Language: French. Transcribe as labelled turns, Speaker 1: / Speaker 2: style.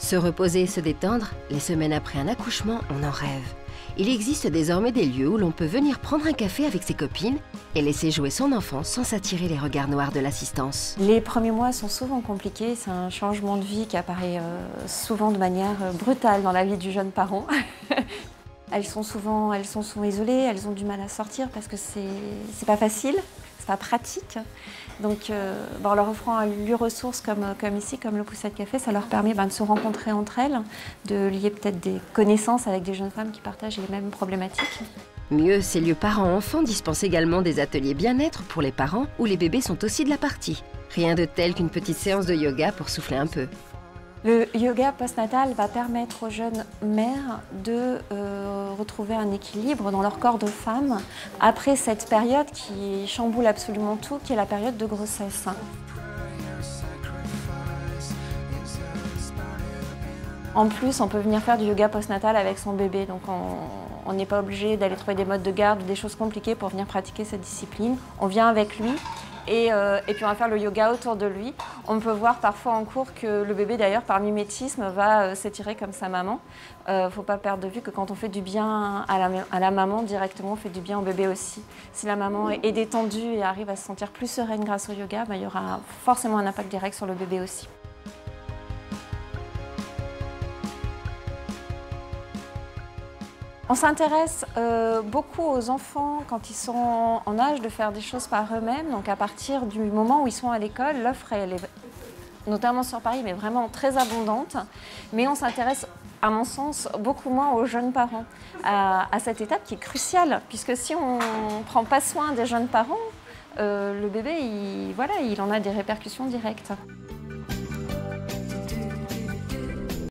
Speaker 1: Se reposer et se détendre, les semaines après un accouchement, on en rêve. Il existe désormais des lieux où l'on peut venir prendre un café avec ses copines et laisser jouer son enfant sans s'attirer les regards noirs de l'assistance.
Speaker 2: Les premiers mois sont souvent compliqués, c'est un changement de vie qui apparaît souvent de manière brutale dans la vie du jeune parent. Elles sont souvent isolées, elles ont du mal à sortir parce que c'est pas facile, c'est pas pratique. Donc en leur offrant un lieu ressource comme ici, comme le Poussette Café, ça leur permet de se rencontrer entre elles, de lier peut-être des connaissances avec des jeunes femmes qui partagent les mêmes problématiques.
Speaker 1: Mieux, ces lieux parents-enfants dispensent également des ateliers bien-être pour les parents où les bébés sont aussi de la partie. Rien de tel qu'une petite séance de yoga pour souffler un peu.
Speaker 2: Le yoga postnatal va permettre aux jeunes mères de retrouver un équilibre dans leur corps de femme après cette période qui chamboule absolument tout, qui est la période de grossesse. En plus, on peut venir faire du yoga postnatal avec son bébé, donc on n'est pas obligé d'aller trouver des modes de garde ou des choses compliquées pour venir pratiquer cette discipline. On vient avec lui. Et puis on va faire le yoga autour de lui. On peut voir parfois en cours que le bébé d'ailleurs par mimétisme va s'étirer comme sa maman. Faut pas perdre de vue que quand on fait du bien à la maman directement, on fait du bien au bébé aussi. Si la maman est détendue et arrive à se sentir plus sereine grâce au yoga, il y aura forcément un impact direct sur le bébé aussi. On s'intéresse beaucoup aux enfants quand ils sont en âge de faire des choses par eux-mêmes. Donc à partir du moment où ils sont à l'école, l'offre est, notamment sur Paris, mais vraiment très abondante. Mais on s'intéresse, à mon sens, beaucoup moins aux jeunes parents, à cette étape qui est cruciale. Puisque si on ne prend pas soin des jeunes parents, le bébé, il en a des répercussions directes.